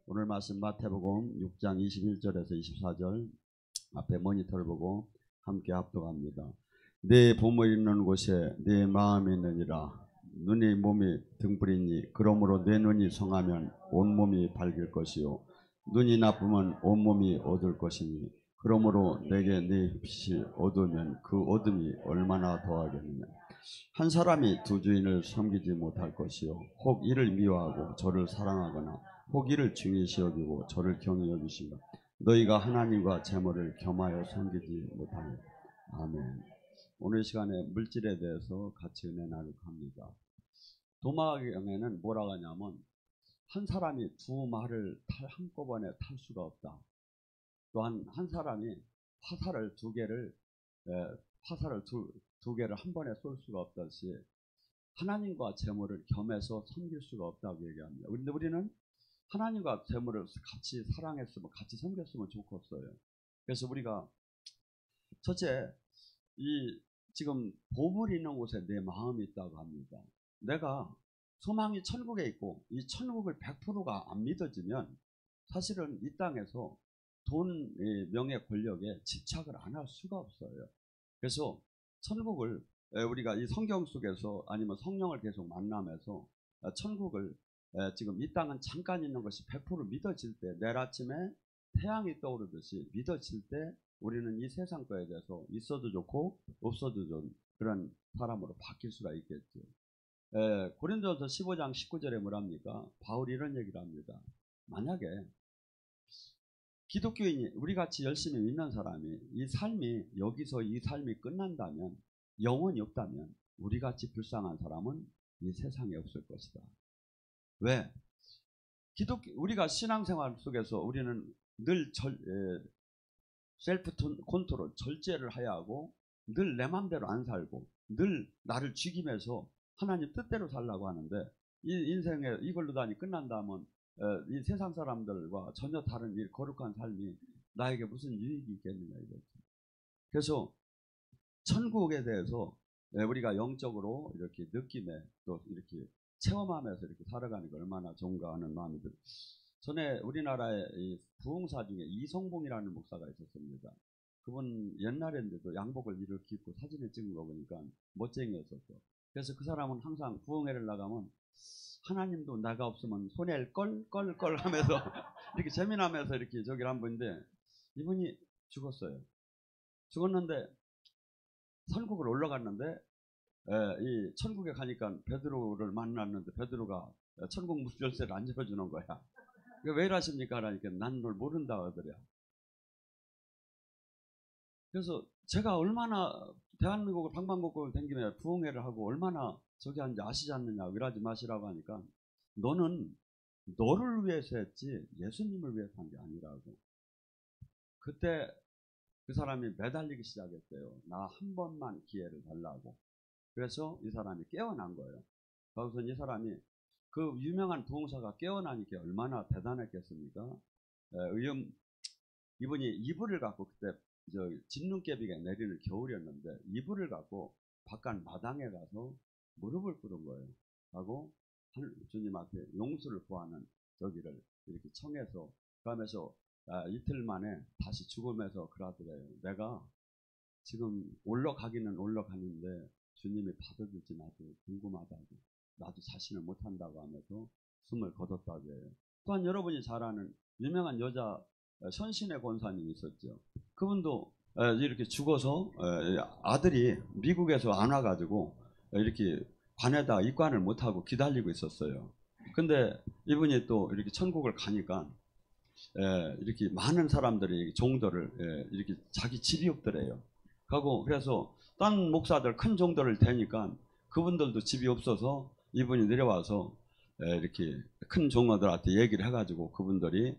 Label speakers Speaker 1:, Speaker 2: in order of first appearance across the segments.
Speaker 1: 오늘 말씀 마태복음 6장 21절에서 24절 앞에 모니터를 보고 함께 합독합니다. 내 부모 있는 곳에 내 마음이 있느니라. 눈이 몸이 등불이니 그러므로 내 눈이 성하면 온몸이 밝을 것이요 눈이 나쁘면 온몸이 어두울 것이니 그러므로 내게 내 빛이 어두우면 그 어둠이 얼마나 더하겠느냐. 한 사람이 두 주인을 섬기지 못할 것이요 혹 이를 미워하고 저를 사랑하거나 혹 이를 중요시 여기고 저를 경히 여기시며 너희가 하나님과 재물을 겸하여 섬기지 못하니. 아멘. 오늘 시간에 물질에 대해서 같이 은혜 나누고 합니다. 도마경에는 뭐라고 하냐면 한 사람이 두 말을 한꺼번에 탈 수가 없다. 또한 한 사람이 화살을 두 개를 한 번에 쏠 수가 없듯이 하나님과 재물을 겸해서 섬길 수가 없다고 얘기합니다. 그런데 우리는 하나님과 재물을 같이 사랑했으면 같이 섬겼으면 좋겠어요. 그래서 우리가 첫째 이 지금 보물이 있는 곳에 내 마음이 있다고 합니다. 내가 소망이 천국에 있고 이 천국을 100%가 안 믿어지면 사실은 이 땅에서 돈, 명예, 권력에 집착을 안 할 수가 없어요. 그래서 천국을 우리가 이 성경 속에서 아니면 성령을 계속 만나면서 천국을 지금 이 땅은 잠깐 있는 것이 100% 믿어질 때 내일 아침에 태양이 떠오르듯이 믿어질 때 우리는 이 세상 거에 대해서 있어도 좋고 없어도 좋은 그런 사람으로 바뀔 수가 있겠죠. 고린도서 15장 19절에 뭐랍니까? 바울이 이런 얘기를 합니다. 만약에 기독교인이 우리같이 열심히 믿는 사람이 이 삶이 여기서 이 삶이 끝난다면 영원히 없다면 우리같이 불쌍한 사람은 이 세상에 없을 것이다. 왜? 우리가 신앙생활 속에서 우리는 늘 셀프 컨트롤, 절제를 해야 하고 늘 내 맘대로 안 살고 늘 나를 죽이면서 하나님 뜻대로 살라고 하는데 이 인생에 이걸로 다니 끝난다면 이 세상 사람들과 전혀 다른 이 거룩한 삶이 나에게 무슨 유익이 있겠느냐 이거죠. 그래서 천국에 대해서 우리가 영적으로 이렇게 느낌에 또 이렇게 체험하면서 이렇게 살아가는 게 얼마나 좋은가 하는 마음이 들어요. 전에 우리나라에 이 부흥사 중에 이성봉이라는 목사가 있었습니다. 그분 옛날인데도 양복을 이렇게 입고 사진을 찍은 거 보니까 멋쟁이였었어. 그래서 그 사람은 항상 부흥회를 나가면 하나님도 내가 없으면 손해일 걸 하면서 이렇게 재미나면서 이렇게 저기를 한 분인데 이분이 죽었어요. 죽었는데 천국을 올라갔는데 이 천국에 가니까 베드로를 만났는데 베드로가 천국 문 열쇠를 안 열어주는 거야. 왜 이러십니까? 하니까 난 널 모른다 하더래. 그래서 제가 얼마나 대한민국을 방방곡곡을 댕기며 부흥회를 하고 얼마나 저기 하는지 아시지 않느냐. 이러지 마시라고 하니까 너는 너를 위해서 했지 예수님을 위해서 한 게 아니라고. 그때 그 사람이 매달리기 시작했어요. 나 한 번만 기회를 달라고. 그래서 이 사람이 깨어난 거예요. 거기서 이 사람이 그 유명한 부흥사가 깨어나니까 얼마나 대단했겠습니까? 이분이 이불을 갖고 그때 진눈깨비가 내리는 겨울이었는데 이불을 갖고 바깥 마당에 가서 무릎을 꿇은 거예요. 하고 주님한테 용서를 구하는 저기를 이렇게 청해서 그러면서 이틀 만에 다시 죽으면서 그러더래요. 내가 지금 올라가기는 올라가는데 주님이 받아줄지 나도 궁금하다고. 나도 자신을 못한다고 하면서 숨을 거뒀다고 해요. 또한 여러분이 잘 아는 유명한 여자 선신의 권사님이 있었죠. 그분도 이렇게 죽어서 아들이 미국에서 안 와가지고 이렇게 관에다 입관을 못하고 기다리고 있었어요. 근데 이분이 또 이렇게 천국을 가니까 이렇게 많은 사람들이 종들을 이렇게 자기 집이 없더래요. 하고 그래서 딴 목사들 큰 종들을 대니까 그분들도 집이 없어서 이분이 내려와서 이렇게 큰 종들한테 얘기를 해가지고 그분들이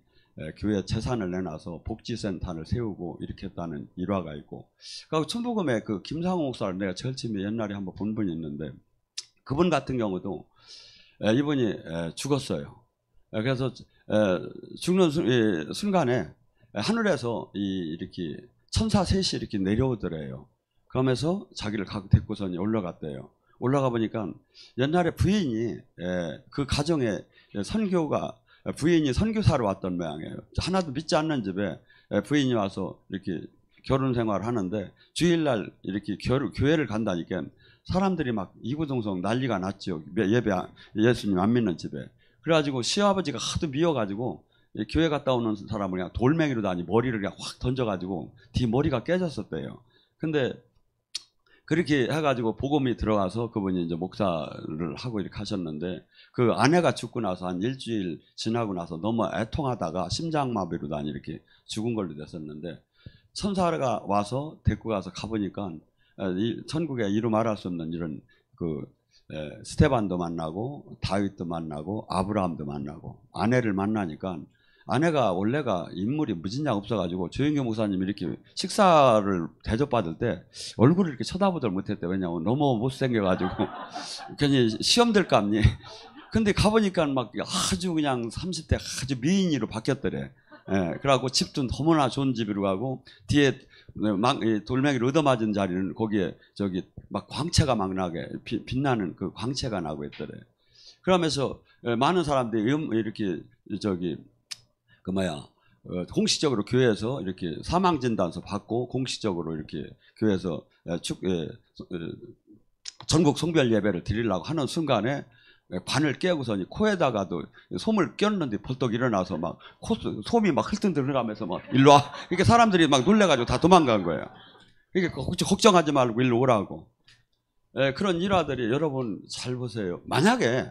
Speaker 1: 교회 재산을 내놔서 복지센터를 세우고 이렇게 했다는 일화가 있고, 그리고 천부금의 그 김상호 목사를 내가 제일 처음에 옛날에 한번 본 분이 있는데 그분 같은 경우도 이분이 죽었어요. 그래서 죽는 순간에 하늘에서 이렇게 천사 셋이 이렇게 내려오더래요. 그러면서 자기를 데리고서 올라갔대요. 올라가 보니까 옛날에 부인이 그 가정에 선교가 부인이 선교사로 왔던 모양이에요. 하나도 믿지 않는 집에 부인이 와서 이렇게 결혼 생활을 하는데 주일날 이렇게 교회를 간다니까 사람들이 막 이구동성 난리가 났죠. 예수님 안 믿는 집에. 그래가지고 시아버지가 하도 미워가지고 교회 갔다 오는 사람을 그냥 돌멩이로 다니 머리를 그냥 확 던져가지고 뒤 머리가 깨졌었대요. 근데 그렇게 해가지고 복음이 들어가서 그분이 이제 목사를 하고 이렇게 하셨는데 그 아내가 죽고 나서 한 일주일 지나고 나서 너무 애통하다가 심장마비로 다니 이렇게 죽은 걸로 됐었는데 천사가 와서 데리고 가서 가보니까 천국에 이루 말할 수 없는 이런 스테반도 만나고 다윗도 만나고 아브라함도 만나고 아내를 만나니까 아내가 원래가 인물이 무진장 없어가지고 조영규 목사님이 이렇게 식사를 대접받을 때 얼굴을 이렇게 쳐다보들 못했대. 왜냐하면 너무 못생겨가지고 괜히 시험 들까니. 근데 가보니까 막 아주 그냥 30대 아주 미인이로 바뀌었더래. 그래갖고 집도 너무나 좋은 집으로 가고 뒤에 막 돌멩이를 얻어맞은 자리는 거기에 막 광채가 막 나게 빛나는 그 광채가 나고 있더래. 그러면서 많은 사람들이 이렇게 공식적으로 교회에서 이렇게 사망 진단서 받고 공식적으로 이렇게 교회에서 전국 성별 예배를 드리려고 하는 순간에 반을 깨고서니 코에다가도 솜을 꼈는데 벌떡 일어나서 막 솜이 막 흘등 들어가면서 막 일로 와. 이렇게 사람들이 막 놀래가지고 다 도망간 거예요. 이게 걱정하지 말고 일로 오라고. 그런 일화들이 여러분 잘 보세요. 만약에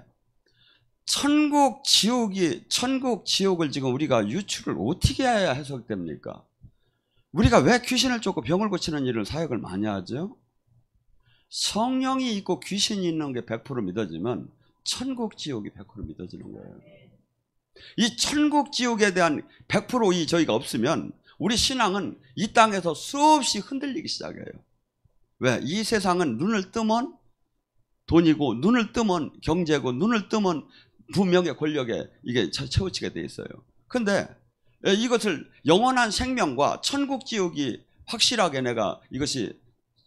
Speaker 1: 천국 지옥을 지금 우리가 유추를 어떻게 해야 해석됩니까? 우리가 왜 귀신을 쫓고 병을 고치는 일을 사역을 많이 하죠? 성령이 있고 귀신이 있는 게 100% 믿어지면 천국 지옥이 100% 믿어지는 거예요. 이 천국 지옥에 대한 100% 저희가 없으면 우리 신앙은 이 땅에서 수없이 흔들리기 시작해요. 왜? 이 세상은 눈을 뜨면 돈이고 눈을 뜨면 경제고 눈을 뜨면 부명의 권력에 이게 채워지게 돼 있어요. 근데 이것을 영원한 생명과 천국 지옥이 확실하게 내가 이것이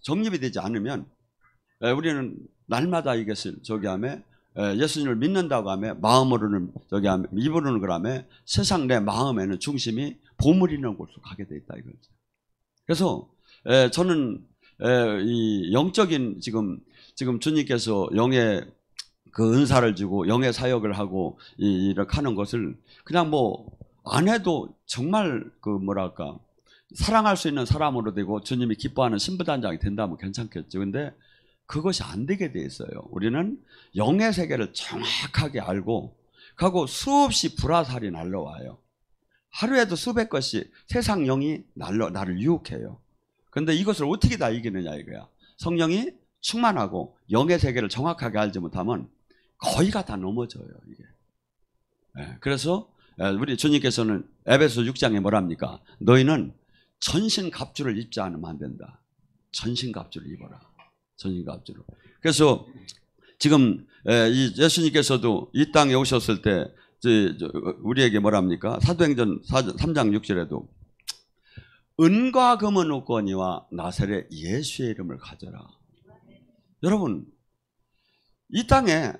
Speaker 1: 정립이 되지 않으면 우리는 날마다 이것을 예수님을 믿는다고 하며 마음으로는 입으로는 그러며 세상 내 마음에는 중심이 보물 있는 곳으로 가게 돼 있다 이거죠. 그래서 저는 이 영적인 지금 주님께서 영의 그 은사를 주고 영의 사역을 하고 이렇게 하는 것을 그냥 안 해도 정말 사랑할 수 있는 사람으로 되고 주님이 기뻐하는 신부단장이 된다면 괜찮겠죠. 근데 그것이 안 되게 돼 있어요. 우리는 영의 세계를 정확하게 알고 가고 수없이 불화살이 날라와요. 하루에도 수백 것씩 세상 영이 나를 유혹해요. 근데 이것을 어떻게 다 이기느냐 이거야. 성령이 충만하고 영의 세계를 정확하게 알지 못하면 거의가 다 넘어져요 이게. 그래서 우리 주님께서는 에베소 6장에 뭐랍니까? 너희는 전신갑주를 입지 않으면 안 된다. 전신갑주를 입어라. 전신갑주로. 그래서 지금 예수님께서도 이 땅에 오셨을 때 우리에게 뭐랍니까? 사도행전 3장 6절에도 은과 금은 없거니와 나사렛 예수의 이름을 가져라. 여러분 이 땅에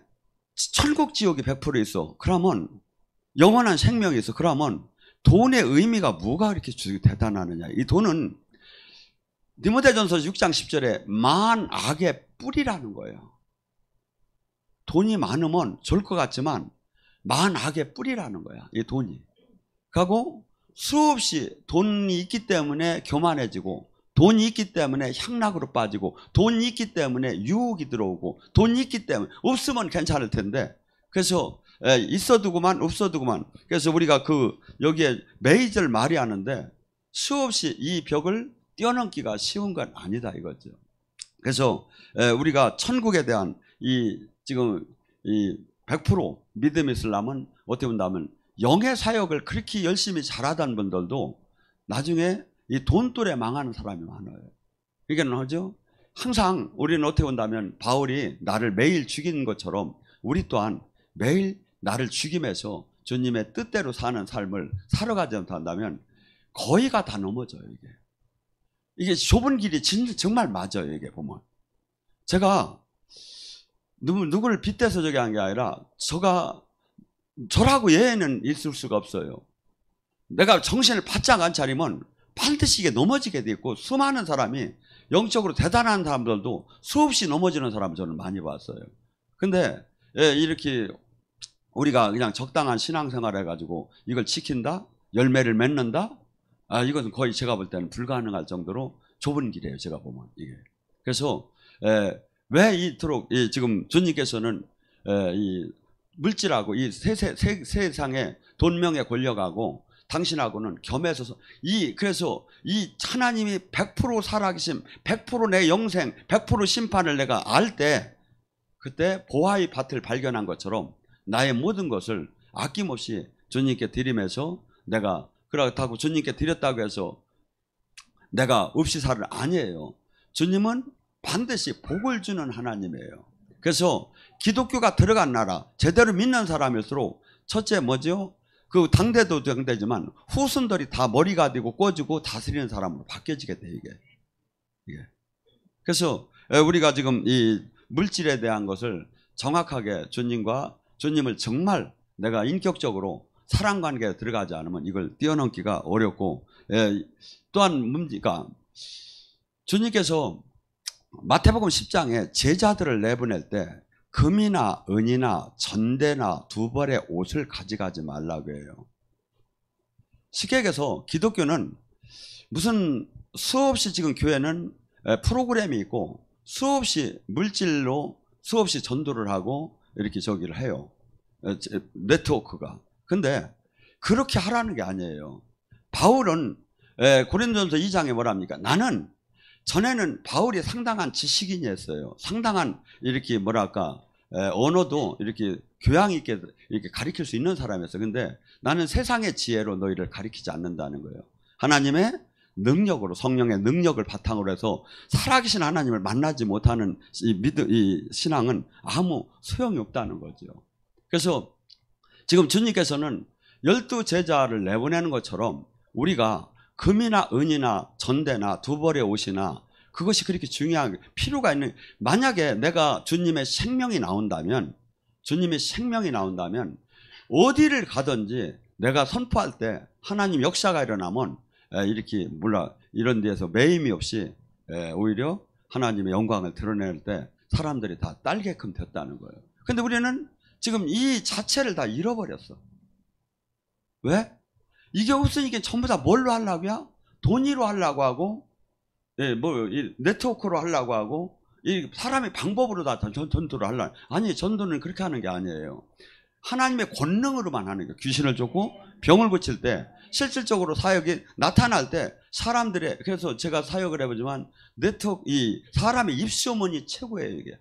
Speaker 1: 천국 지옥이 100% 있어. 그러면 영원한 생명이 있어. 그러면 돈의 의미가 뭐가 그렇게 대단하느냐. 이 돈은 디모데전서 6장 10절에 만악의 뿌리라는 거예요. 돈이 많으면 좋을 것 같지만 만악의 뿌리라는 거야. 이 돈이. 그리고 수없이 돈이 있기 때문에 교만해지고 돈이 있기 때문에 향락으로 빠지고 돈이 있기 때문에 유혹이 들어오고 돈이 있기 때문에 없으면 괜찮을 텐데 그래서 있어두고만 없어두고만 그래서 우리가 여기에 매이절 말이 하는데 수없이 이 벽을 뛰어넘기가 쉬운 건 아니다 이거죠. 그래서 우리가 천국에 대한 지금 100% 믿음이 있으려면 어떻게 본다면 영의 사역을 그렇게 열심히 잘하던 분들도 나중에 이 돈돌에 망하는 사람이 많아요. 이게는 하죠. 항상 우리는 어떻게 본다면 바울이 나를 매일 죽이는 것처럼 우리 또한 매일 나를 죽이면서 주님의 뜻대로 사는 삶을 살아가지 못한다면 거의가 다 넘어져요. 이게 좁은 길이 정말 맞아요. 이게 보면 제가 누구를 빗대서 저기 한 게 아니라 제가 저라고 예외는 있을 수가 없어요. 내가 정신을 바짝 안 차리면 반드시 이게 넘어지게 돼 있고, 수많은 사람이 영적으로 대단한 사람들도 수없이 넘어지는 사람을 저는 많이 봤어요. 근데 이렇게 우리가 그냥 적당한 신앙생활 해가지고 이걸 지킨다? 열매를 맺는다? 이것은 거의 제가 볼 때는 불가능할 정도로 좁은 길이에요, 제가 보면 이게. 그래서 왜 이토록 지금 주님께서는 이 물질하고 이 세상의 돈명에 권력하고 당신하고는 겸해서 그래서 이 하나님이 100% 살아계심, 100% 내 영생, 100% 심판을 내가 알 때, 그때 보화의 밭을 발견한 것처럼 나의 모든 것을 아낌없이 주님께 드리면서, 내가 그렇다고 주님께 드렸다고 해서 내가 없이 살을 아니에요. 주님은 반드시 복을 주는 하나님이에요. 그래서 기독교가 들어간 나라, 제대로 믿는 사람일수록 첫째 뭐죠? 그 당대도 당대지만 후손들이 다 머리가 되고 꿔주고 다스리는 사람으로 바뀌어지게 돼, 이게. 그래서 우리가 지금 이 물질에 대한 것을 정확하게 주님을 정말 내가 인격적으로 사랑 관계에 들어가지 않으면 이걸 뛰어넘기가 어렵고, 또한 문제가 주님께서 마태복음 10장에 제자들을 내보낼 때 금이나 은이나 전대나 두 벌의 옷을 가져가지 말라고 해요. 쉽게 얘기해서 기독교는 무슨 수없이 지금 교회는 프로그램이 있고 수없이 물질로 수없이 전도를 하고 이렇게 저기를 해요. 네트워크가. 근데 그렇게 하라는 게 아니에요. 바울은 고린도전서 2장에 뭐랍니까? 나는 전에는 바울이 상당한 지식인이었어요. 상당한 이렇게 뭐랄까 언어도 이렇게 교양 있게 이렇게 가르칠 수 있는 사람이었어요. 근데 나는 세상의 지혜로 너희를 가르치지 않는다는 거예요. 하나님의 능력으로, 성령의 능력을 바탕으로 해서 살아계신 하나님을 만나지 못하는 이 신앙은 아무 소용이 없다는 거죠. 그래서 지금 주님께서는 12제자를 내보내는 것처럼 우리가 금이나 은이나 전대나 두 벌의 옷이나 그것이 그렇게 중요한 필요가 있는, 만약에 내가 주님의 생명이 나온다면 어디를 가든지 내가 선포할 때 하나님 역사가 일어나면 이렇게 이런 데에서 매임이 없이 오히려 하나님의 영광을 드러낼 때 사람들이 다 딸게끔 됐다는 거예요. 근데 우리는 지금 이 자체를 다 잃어버렸어. 왜? 이게 없으니까 전부 다 뭘로 하려고요? 돈으로 하려고 하고, 네트워크로 하려고 하고, 이 사람의 방법으로 다 전도를 하려고. 아니, 전도는 그렇게 하는 게 아니에요. 하나님의 권능으로만 하는 거예요. 귀신을 쫓고 병을 고칠 때, 실질적으로 사역이 나타날 때 사람들의, 그래서 제가 사역을 해보지만 이 사람의 입소문이 최고예요, 이게.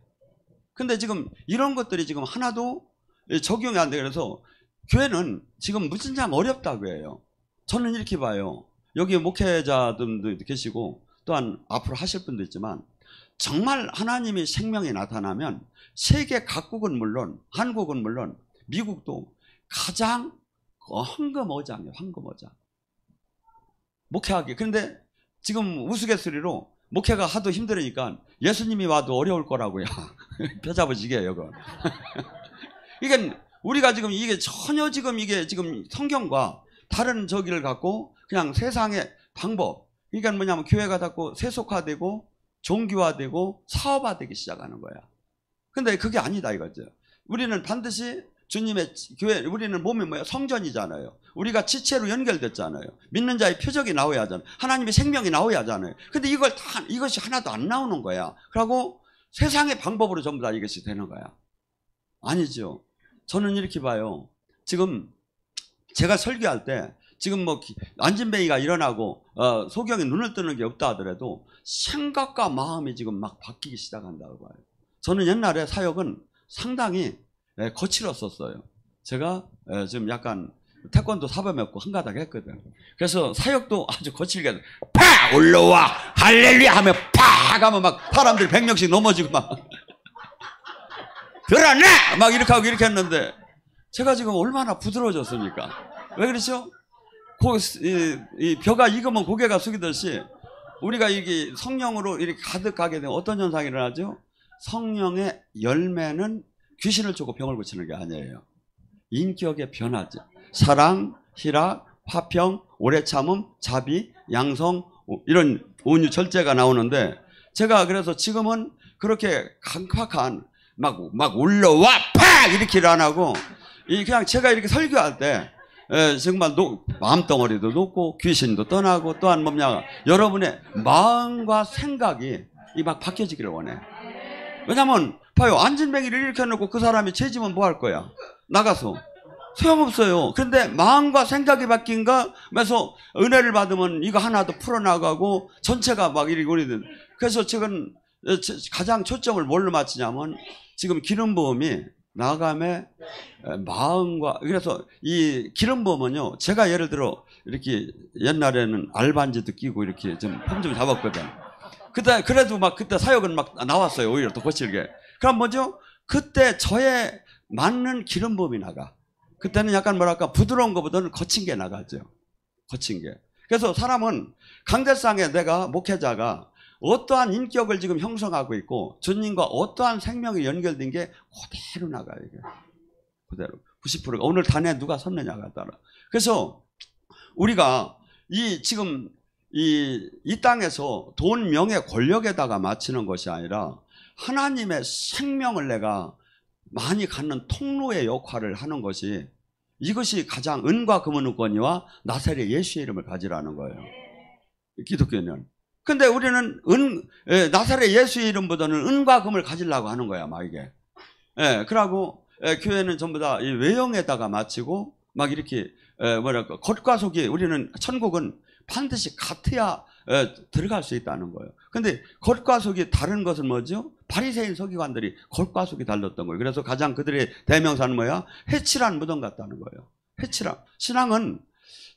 Speaker 1: 근데 지금 이런 것들이 지금 하나도 적용이 안 돼요. 그래서 교회는 지금 무진장 어렵다고 해요. 저는 이렇게 봐요. 여기 목회자들도 계시고 또한 앞으로 하실 분도 있지만, 정말 하나님의 생명이 나타나면 세계 각국은 물론, 한국은 물론, 미국도 가장 황금어장이에요. 황금어장. 목회하기. 그런데 지금 우스갯소리로 목회가 하도 힘들으니까 예수님이 와도 어려울 거라고요. 펴잡으시게요, 그건. 그러니까 우리가 지금 이게 전혀 지금 이게 지금 성경과 다른 저기를 갖고 그냥 세상의 방법, 그러니까 뭐냐면 교회가 자꾸 세속화되고 종교화되고 사업화되기 시작하는 거야. 근데 그게 아니다 이거죠. 우리는 반드시 주님의 교회, 우리는 몸이 뭐야? 성전이잖아요. 우리가 지체로 연결됐잖아요. 믿는 자의 표적이 나와야 하잖아요. 하나님의 생명이 나와야 하잖아요. 근데 이것이 하나도 안 나오는 거야. 그리고 세상의 방법으로 전부 다 이것이 되는 거야. 아니죠. 저는 이렇게 봐요. 지금 제가 설교할 때 지금 뭐 안진뱅이가 일어나고 소경이 눈을 뜨는 게 없다 하더라도 생각과 마음이 지금 막 바뀌기 시작한다고 봐요. 저는 옛날에 사역은 상당히 거칠었었어요. 제가 지금 약간 태권도 사범했고 한가닥 했거든. 그래서 사역도 아주 거칠게 팍 올라와 할렐루야 하면 팍 하면 막 사람들이 100명씩 넘어지고 막 들어라! 막 이렇게 하고 이렇게 했는데 제가 지금 얼마나 부드러워졌습니까? 왜 그렇죠? 이 벼가 익으면 고개가 숙이듯이 우리가 이게 성령으로 이렇게 가득하게 되면 어떤 현상이 일어나죠? 성령의 열매는 귀신을 쫓고 병을 고치는 게 아니에요. 인격의 변화죠. 사랑, 희락, 화평, 오래 참음, 자비, 양성, 이런 온유, 절제가 나오는데, 제가 그래서 지금은 그렇게 강팍한 막 올라와 팍 이렇게 안 하고, 그냥 제가 이렇게 설교할 때 정말 마음덩어리도 높고 귀신도 떠나고, 또한 뭐냐, 여러분의 마음과 생각이 막 바뀌어지기를 원해. 왜냐면 봐요, 안진뱅이를 이렇게 해놓고 그 사람이 죄지면 뭐 할 거야? 나가서 소용없어요. 그런데 마음과 생각이 바뀐가 해서 은혜를 받으면 이거 하나도 풀어나가고 전체가 막 이렇게 오래된. 그래서 지금 가장 초점을 뭘로 맞추냐면, 지금 기름 부음이 나감의 마음과, 그래서 이 기름 부음은요, 제가 예를 들어 이렇게 옛날에는 알반지도 끼고 이렇게 좀 폼 좀 잡았거든. 그때 그래도 막 그때 사역은 막 나왔어요. 오히려 더 거칠게. 그럼 뭐죠? 그때 저에 맞는 기름 부음이 나가. 그때는 약간 뭐랄까 부드러운 것보다는 거친 게 나가죠. 거친 게. 그래서 사람은 강대상에 내가 목회자가 어떠한 인격을 지금 형성하고 있고 주님과 어떠한 생명이 연결된 게 그대로 나가요. 이게. 그대로. 90%가 오늘 단에 누가 섰느냐가 따라. 그래서 우리가 지금 이 땅에서 돈, 명예, 권력에다가 맞추는 것이 아니라 하나님의 생명을 내가 많이 갖는 통로의 역할을 하는 것이, 이것이 가장 은과 금은 권위와 나사렛 예수의 이름을 가지라는 거예요. 기독교는. 근데 우리는 나사렛 예수의 이름보다는 은과 금을 가지려고 하는 거야, 막 이게. 그러고 교회는 전부 다 이 외형에다가 맞추고 막 이렇게 뭐랄까 겉과 속이, 우리는 천국은 반드시 같아야 들어갈 수 있다는 거예요. 근데 겉과 속이 다른 것은 뭐죠? 바리새인 서기관들이 겉과 속이 달랐던 거예요. 그래서 가장 그들의 대명사는 뭐야? 해칠한 무덤 같다는 거예요. 해칠한. 신앙은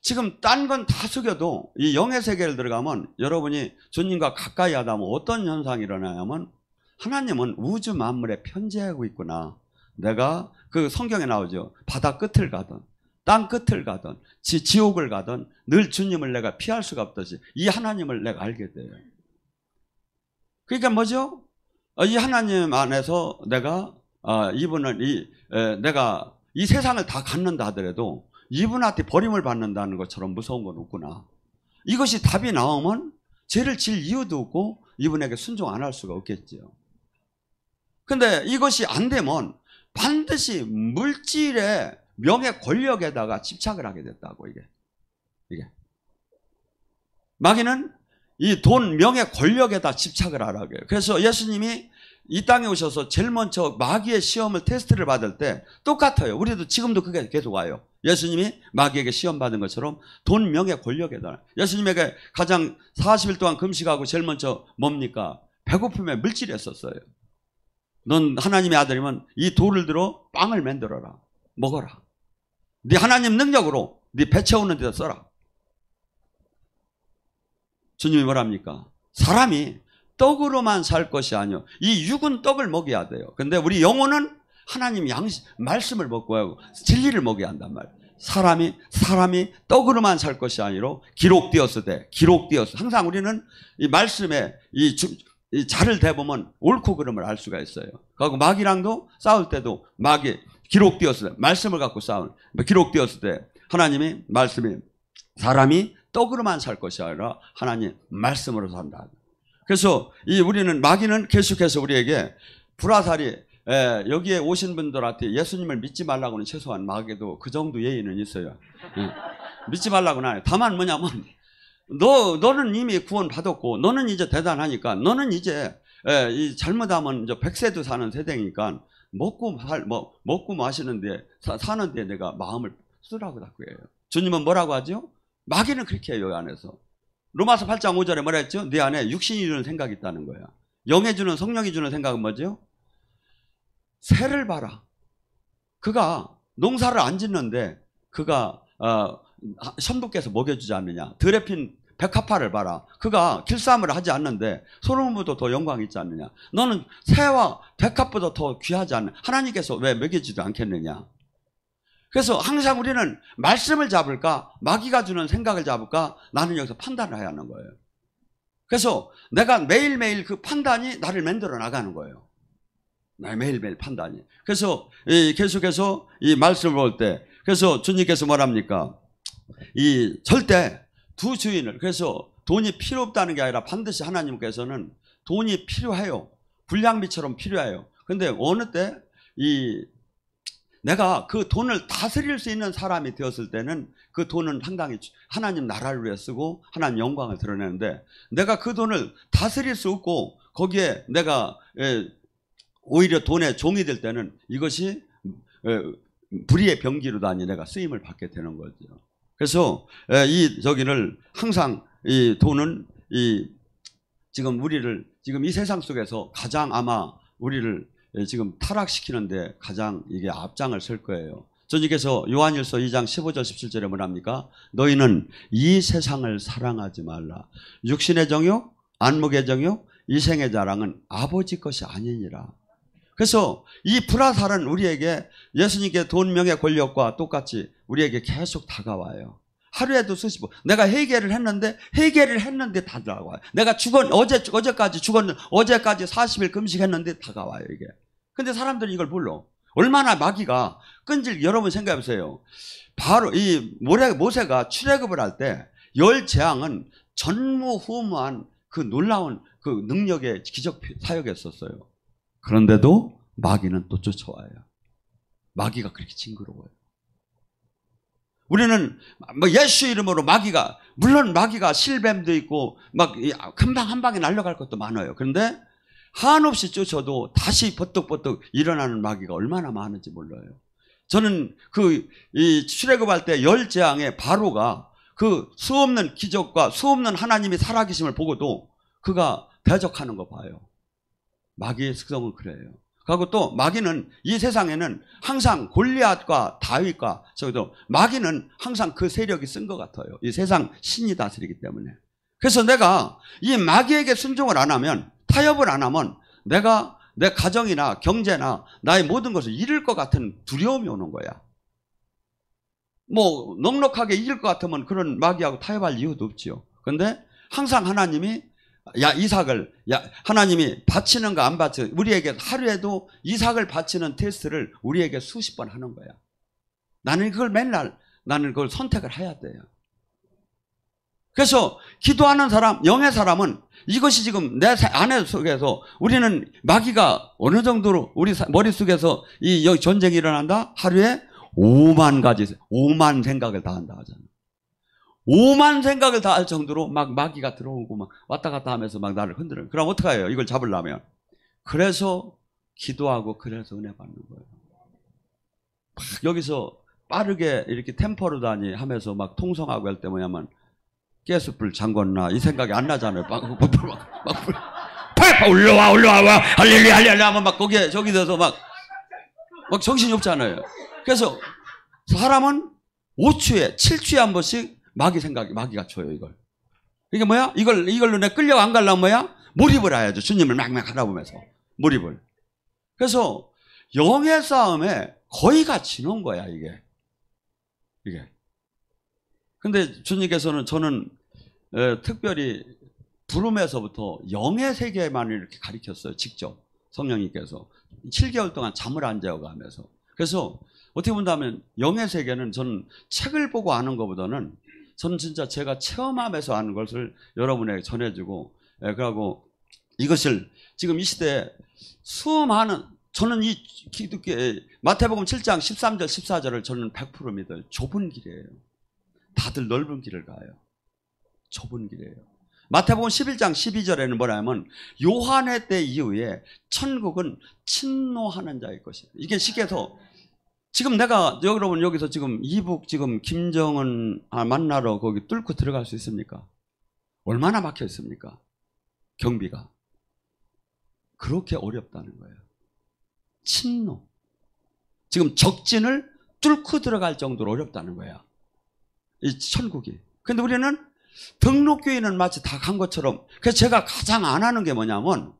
Speaker 1: 지금 딴 건 다 속여도 이 영의 세계를 들어가면 여러분이 주님과 가까이 하다 보면 어떤 현상이 일어나냐면, 하나님은 우주 만물에 편재하고 있구나. 내가 그 성경에 나오죠. 바다 끝을 가든 땅 끝을 가든 지옥을 가든 늘 주님을 내가 피할 수가 없듯이 이 하나님을 내가 알게 돼요. 그러니까 뭐죠? 이 하나님 안에서 내가 이분을 내가 이 세상을 다 갖는다 하더라도 이분한테 버림을 받는다는 것처럼 무서운 건 없구나. 이것이 답이 나오면 죄를 질 이유도 없고 이분에게 순종 안 할 수가 없겠지요. 근데 이것이 안 되면 반드시 물질의 명예 권력에다가 집착을 하게 됐다고. 이게 마귀는 이 돈, 명예, 권력에다 집착을 하라고 해요. 그래서 예수님이 이 땅에 오셔서 제일 먼저 마귀의 시험을 테스트를 받을 때 똑같아요. 우리도 지금도 그게 계속 와요. 예수님이 마귀에게 시험 받은 것처럼 돈, 명예, 권력에다. 예수님에게 가장 40일 동안 금식하고 제일 먼저 뭡니까? 배고픔에 물질이었었어요. 넌 하나님의 아들이면 이 돌을 들어 빵을 만들어라. 먹어라. 네 하나님 능력으로 네 배 채우는 데다 써라. 주님이 뭐랍니까? 사람이 떡으로만 살 것이 아니요. 이 육은 떡을 먹여야 돼요. 근데 우리 영혼은 하나님 말씀을 먹고 하고 진리를 먹여야 한단 말이에요. 사람이 떡으로만 살 것이 아니로 기록되었으되. 항상 우리는 이 말씀에 이 자를 대보면 옳고 그름을 알 수가 있어요. 그리고 마귀랑도 싸울 때도 기록되었을 때 말씀을 갖고 싸우는, 기록되었을 때 하나님이 말씀이 사람이 떡으로만 살 것이 아니라 하나님 말씀으로 산다. 그래서 우리는 마귀는 계속해서 우리에게 불화살이 여기에 오신 분들한테 예수님을 믿지 말라고는 최소한 마귀도 그 정도 예의는 있어요. 믿지 말라고는 안 해요. 다만 뭐냐면 너는 이미 구원 받았고 너는 이제 대단하니까 너는 이제 잘못하면 이제 100세도 사는 세대니까 먹고 마시는데 사는데 내가 마음을 쓰라고 자꾸 해요. 주님은 뭐라고 하죠? 마귀는 그렇게 해요. 여기 안에서 로마서 8장 5절에 뭐라 했죠? 네 안에 육신이 주는 생각이 있다는 거야. 영이 주는, 성령이 주는 생각은 뭐죠? 새를 봐라. 그가 농사를 안 짓는데 그가 선부께서 먹여주지 않느냐. 들에 핀 백합화를 봐라. 그가 길쌈을 하지 않는데 소로몬보다 더 영광이 있지 않느냐. 너는 새와 백합보다 더 귀하지 않느냐. 하나님께서 왜 먹여주지 않겠느냐. 그래서 항상 우리는 말씀을 잡을까 마귀가 주는 생각을 잡을까 나는 여기서 판단을 해야 하는 거예요. 그래서 내가 매일매일 그 판단이 나를 만들어 나가는 거예요. 매일매일 판단이. 그래서 계속해서 이 말씀을 볼 때, 그래서 주님께서 뭐랍니까? 절대 두 주인을, 그래서 돈이 필요 없다는 게 아니라 반드시 하나님께서는 돈이 필요해요. 불량미처럼 필요해요. 근데 어느 때 내가 그 돈을 다스릴 수 있는 사람이 되었을 때는 그 돈은 상당히 하나님 나라를 위해 쓰고 하나님 영광을 드러내는데, 내가 그 돈을 다스릴 수 없고 거기에 내가 오히려 돈의 종이 될 때는 이것이 불의의 병기로다니 내가 쓰임을 받게 되는 거죠. 그래서 저기를 항상 이 돈은 지금 우리를 지금 이 세상 속에서 가장 아마 우리를 지금 타락시키는데 가장 이게 앞장을 설 거예요. 주님께서 요한일서 2장 15절 17절에 뭐랍니까? 너희는 이 세상을 사랑하지 말라. 육신의 정욕, 안목의 정욕, 이생의 자랑은 아버지 것이 아니니라. 그래서 이 불화살은 우리에게 예수님께 돈, 명예, 권력과 똑같이 우리에게 계속 다가와요. 하루에도 수십 번. 내가 회개를 했는데 다 다가와요. 내가 어제까지 죽었는데 어제까지 40일 금식했는데 다가와요, 이게. 근데 사람들은 이걸 몰라. 얼마나 마귀가 여러분 생각해 보세요. 바로 이 모세가 출애굽을 할 때 10재앙은 전무후무한 그 놀라운 그 능력의 기적 사역이었어요. 그런데도 마귀는 또 쫓아와요. 마귀가 그렇게 징그러워요. 우리는 뭐 예수 이름으로 물론 마귀가 실뱀도 있고 막 금방 한 방에 날아갈 것도 많아요. 그런데 한없이 쫓아도 다시 버떡버떡 일어나는 마귀가 얼마나 많은지 몰라요. 저는 이 출애굽할 때 10재앙의 바로가 그 수없는 기적과 수없는 하나님이 살아계심을 보고도 그가 대적하는 거 봐요. 마귀의 특성은 그래요. 그리고 또 마귀는 이 세상에는 항상 골리앗과 다윗과 저기도 마귀는 항상 그 세력이 쓴 것 같아요. 이 세상 신이 다스리기 때문에. 그래서 내가 이 마귀에게 순종을 안 하면, 타협을 안 하면 내가 내 가정이나 경제나 나의 모든 것을 잃을 것 같은 두려움이 오는 거야. 뭐 넉넉하게 잃을 것 같으면 그런 마귀하고 타협할 이유도 없지요. 그런데 항상 하나님이 하나님이 바치는가 안 바치는가, 우리에게 하루에도 이삭을 바치는 테스트를 우리에게 수십 번 하는 거야. 나는 그걸 선택을 해야 돼요. 그래서 기도하는 사람, 영의 사람은 이것이 지금 내 안에 속에서 우리는 마귀가 어느 정도로 우리 머릿속에서 여기 전쟁이 일어난다? 하루에 5만 생각을 다 한다 하잖아. 5만 생각을 다 할 정도로 막 마귀가 들어오고 막 왔다 갔다 하면서 막 나를 흔들어요. 그럼 어떡해요? 이걸 잡으려면. 그래서 기도하고 그래서 은혜 받는 거예요. 막 여기서 빠르게 이렇게 템포로 다니 하면서 막 통성하고 할 때 뭐냐면 가스불 잠궜나 이 생각이 안 나잖아요. 막 올라와 할렐루야 하면 막 거기에 저기 돼서 막 정신이 없잖아요. 그래서 사람은 5초에 7초에 한 번씩 마귀가 쳐요, 이걸. 이게 뭐야? 이걸로 내 끌려 안 가려면 뭐야? 몰입을 해야죠. 주님을 막 하다 보면서. 몰입을. 그래서 영의 싸움에 거의 같이 놓은 거야, 이게. 근데 주님께서는 저는 특별히 부름에서부터 영의 세계만 이렇게 가르쳤어요. 직접. 성령님께서. 7개월 동안 잠을 안 재워가면서. 그래서 어떻게 본다면 영의 세계는 저는 책을 보고 아는 것보다는 저는 진짜 제가 체험하면서 아는 것을 여러분에게 전해주고, 그러고 이것을 지금 이 시대에 수많은, 저는 이 마태복음 7장 13절 14절을 저는 100% 믿어요. 좁은 길이에요. 다들 넓은 길을 가요. 좁은 길이에요. 마태복음 11장 12절에는 뭐냐면 요한의 때 이후에 천국은 친노하는 자일 것이에요. 이게 시계에서 지금 내가 여러분 여기서 지금 이북 지금 김정은 만나러 거기 뚫고 들어갈 수 있습니까? 얼마나 막혀 있습니까? 경비가. 그렇게 어렵다는 거예요. 친노. 지금 적진을 뚫고 들어갈 정도로 어렵다는 거야. 이 천국이. 근데 우리는 등록교회는 마치 다 간 것처럼. 그래서 제가 가장 안 하는 게 뭐냐면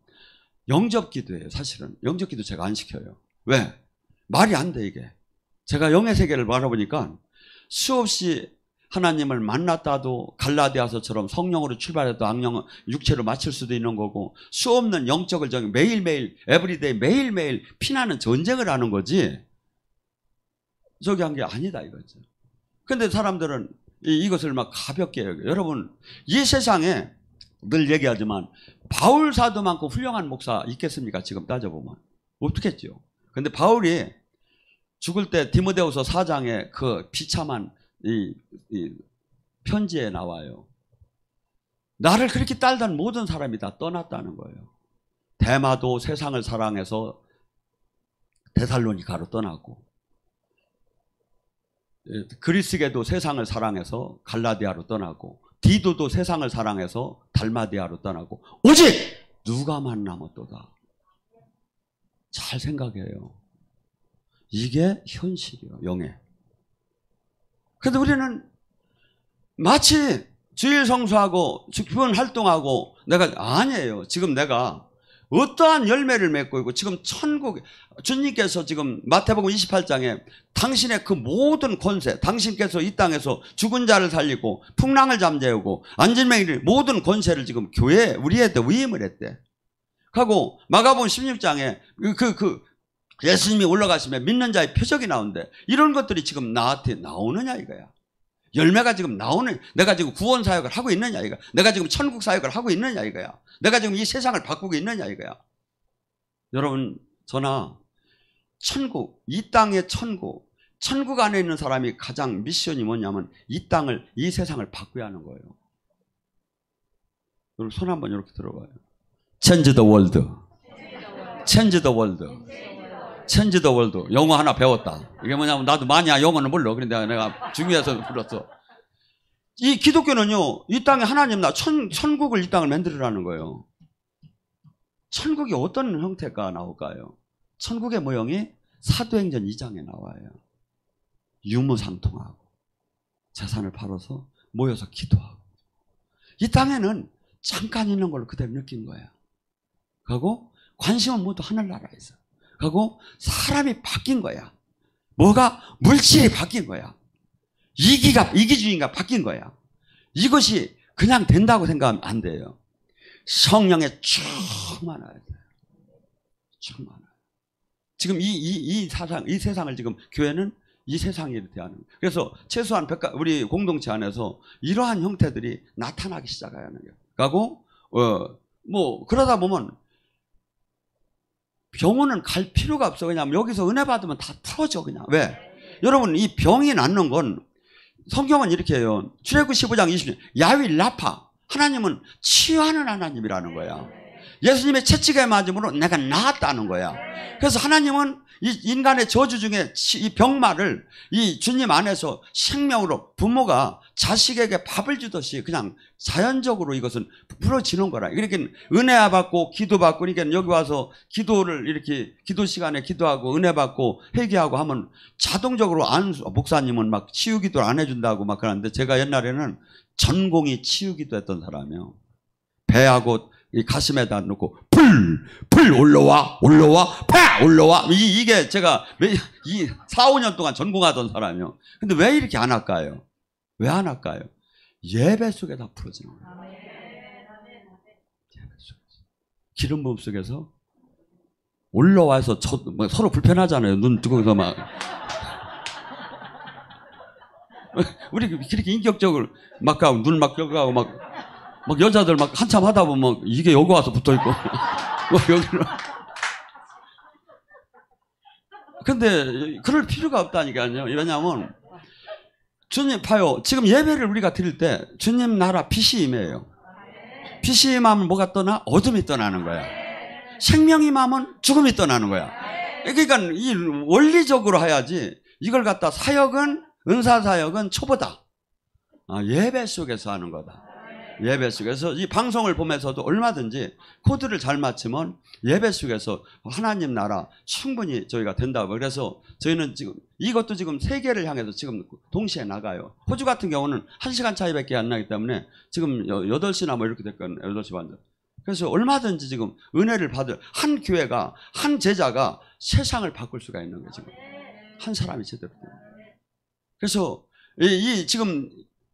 Speaker 1: 영접기도예요. 사실은 영접기도 제가 안 시켜요. 왜? 말이 안 돼 이게. 제가 영의 세계를 바라보니까 수없이 하나님을 만났다도 갈라디아서처럼 성령으로 출발해도 악령은 육체로 마칠 수도 있는 거고, 수없는 영적을 매일매일 에브리데이 매일매일 피나는 전쟁을 하는 거지 저기 한 게 아니다 이거죠. 근데 사람들은 이것을 막 가볍게 여겨요. 여러분, 이 세상에 늘 얘기하지만 바울 사도만큼 훌륭한 목사 있겠습니까? 지금 따져보면 없겠죠. 근데 바울이 죽을 때 디모데후서 4장에 그 비참한 이 편지에 나와요. 나를 그렇게 따르던 모든 사람이 다 떠났다는 거예요. 데마도 세상을 사랑해서 데살로니가로 떠났고, 그리스게도 세상을 사랑해서 갈라디아로 떠나고, 디도도 세상을 사랑해서 달마디아로 떠나고, 오직 누가만 남았도다. 잘 생각해요. 이게 현실이에요. 영에. 그래도 우리는 마치 주일 성수하고 기본 활동하고 내가 아니에요. 지금 내가 어떠한 열매를 맺고 있고, 지금 천국, 주님께서 지금 마태복음 28장에 당신의 그 모든 권세, 당신께서 이 땅에서 죽은 자를 살리고 풍랑을 잠재우고 안진뱅이를 모든 권세를 지금 교회에 우리한테 위임을 했대. 하고 마가복음 16장에 예수님이 올라가시면 믿는 자의 표적이 나오는데, 이런 것들이 지금 나한테 나오느냐 이거야. 열매가 지금 나오는, 내가 지금 구원 사역을 하고 있느냐 이거야. 내가 지금 천국 사역을 하고 있느냐 이거야. 내가 지금 이 세상을 바꾸고 있느냐 이거야. 여러분, 저나 천국, 이 땅의 천국, 천국 안에 있는 사람이 가장 미션이 뭐냐면 이 땅을, 이 세상을 바꿔야 하는 거예요. 여러분 손 한번 이렇게 들어봐요. Change the world. Change the world. Change the world. 영어 하나 배웠다. 이게 뭐냐면 나도 많이야 영어는 몰라. 그런데 내가 중요해서 불렀어. 이 기독교는요, 이 땅에 하나님 천국을 이 땅을 만들으라는 거예요. 천국이 어떤 형태가 나올까요? 천국의 모형이 사도행전 2장에 나와요. 유무상통하고 재산을 팔아서 모여서 기도하고. 이 땅에는 잠깐 있는 걸로 그대로 느낀 거야. 그리고 관심은 모두 하늘나라에 있어. 그리고 사람이 바뀐 거야. 뭐가? 물질이 바뀐 거야. 이기주의가 바뀐 거야. 이것이 그냥 된다고 생각하면 안 돼요. 성령에 충만해야 돼요. 충만해요. 지금 이 세상을 지금 교회는 이 세상에 대하는. 그래서 최소한 우리 공동체 안에서 이러한 형태들이 나타나기 시작하는 거예요. 그리고 그러다 보면 병원은 갈 필요가 없어. 그냥 여기서 은혜 받으면 다 풀어져 그냥. 왜? 여러분, 이 병이 낫는 건 성경은 이렇게 해요. 출애굽기 15장 20절. 야훼 라파. 하나님은 치유하는 하나님이라는 거야. 예수님의 채찍에 맞음으로 내가 나았다는 거야. 그래서 하나님은 이 인간의 저주 중에 이 병마를 이 주님 안에서 생명으로 부모가 자식에게 밥을 주듯이 그냥 자연적으로 이것은 풀어지는 거라. 이렇게 은혜 받고 기도 받고, 그러니까 여기 와서 기도를 이렇게 기도 시간에 기도하고 은혜 받고 회개하고 하면 자동적으로 목사님은 막 치유 기도를 안 해준다고 막 그러는데, 제가 옛날에는 전공이 치유 기도 했던 사람이에요. 배하고 이 가슴에다 놓고 풀 올라와 파 올라와, 이게 제가 이 4, 5년 동안 전공하던 사람이에요. 근데 왜 이렇게 안 할까요? 왜 안 할까요? 예배 속에 다 풀어지는 거예요. 예배 속에서. 기름 부음 속에서 올라와서 서로 불편하잖아요. 눈 뜨고서 막. 우리 그렇게 인격적으로 막 하고 눈 막 껴가고 막 여자들 막 한참 하다 보면 이게 여기 와서 붙어 있고 여기는. 근데 그럴 필요가 없다니까요. 왜냐하면 주님 봐요. 지금 예배를 우리가 드릴 때 주님 나라 빛이 임해요. 빛이 임하면 뭐가 떠나? 어둠이 떠나는 거야. 생명이 임하면 죽음이 떠나는 거야. 그러니까 이 원리적으로 해야지. 이걸 갖다 은사사역은 초보다. 예배 속에서 하는 거다. 예배 속에서 이 방송을 보면서도 얼마든지 코드를 잘 맞추면 예배 속에서 하나님 나라 충분히 저희가 된다고. 그래서 저희는 지금 이것도 지금 세계를 향해서 지금 동시에 나가요. 호주 같은 경우는 1시간 차이밖에 안 나기 때문에 지금 8시나 뭐 이렇게 됐거든요. 8시 반. 그래서 얼마든지 지금 은혜를 받을 한 교회가, 한 제자가 세상을 바꿀 수가 있는 거예요. 지금 한 사람이 제대로. 그래서 지금